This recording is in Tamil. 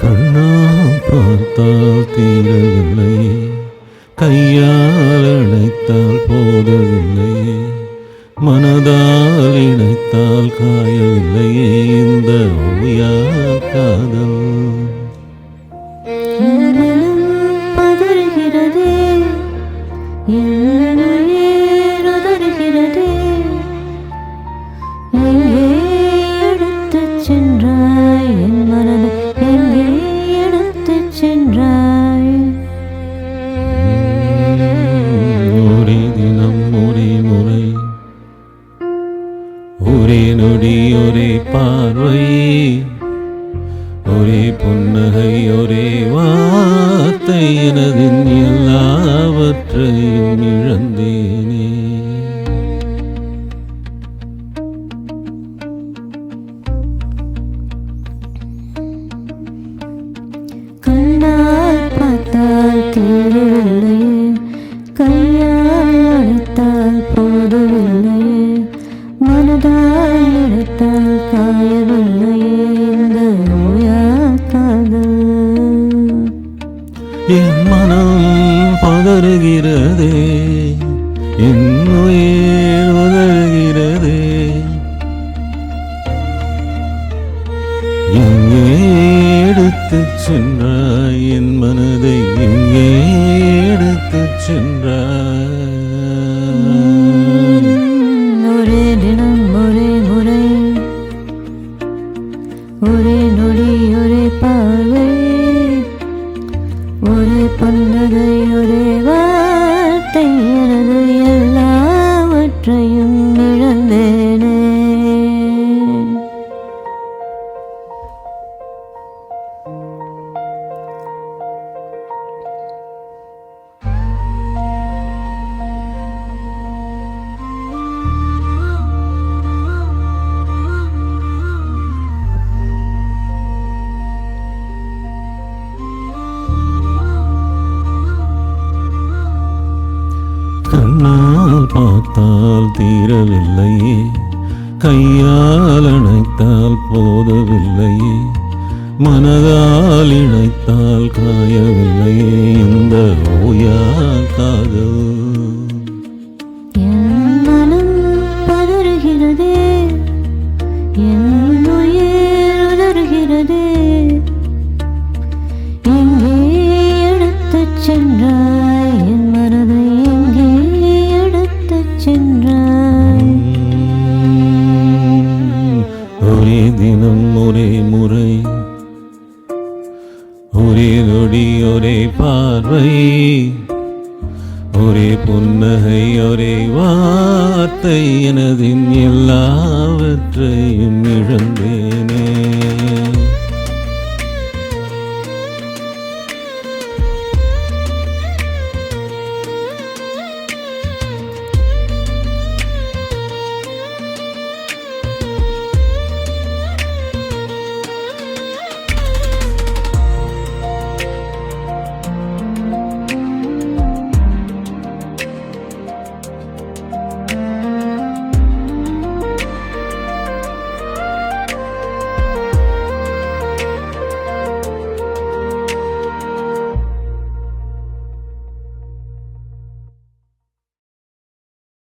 கண்ணால் பார்த்தால் தீரவில்லை, கையால் அணைத்தால் போதவில்லையே, மனதால் இணைத்தால் காயவில்லையே இந்த ஓயா காதல். பதறுகிறதே, உதறுகிறதே, எங்கே எடுத்துச் சென்றாய் என் மனதை, எங்கே எடுத்துச் சென்றாய்? ஒரே தினம் ஒரே முறை, ஒரே நொடி ஒரே பார்வை, ஒரே புன்னகை ஒரே வார்த்தை, எனதின் எல்லாவற்றையும் இழந்தேனே. கண்ணால் பார்த்தால் தீரவில்லையே, கையால் அணைத்தால் போதவில்லையே, மனதால் இணைத்தால் காயவில்லையே இந்த ஓயா காதல். என் மனம் பதறுகிறதே, என் உயிர் உதறுகிறதே, எங்கே எடுத்துச் சென்றாய் என் மனதை, எங்கே எடுத்துச் சென்றாய்? ஒரே தினம் ஒரே முறை, ஒரே நொடி ஒரே பார்வை, ஒரே புன்னகை ஒரே வார்த்தை, எனது எல்லாவற்றையும் இழந்தேனே. கண்ணால் பார்த்தால் தீரவில்லையே, கையால் அணைத்தால் போதவில்லையே, மனதால் இணைத்தால் காயவில்லையே இந்த ஓயா காதல். என் மனம் பதறுகிறதே, என் உயிர் உதறுகிறதே, எங்கே எடுத்துச் சென்றாய் என் மனதை, எங்கே எடுத்துச் சென்றாய்? ஒரே தினம் ஒரே முறை, ஒரே நொடி ஒரே பார்வை, ஒரே புன்னகை ஒரே வார்த்தை, எனதின் எல்லாவற்றையும் இழந்தேன்.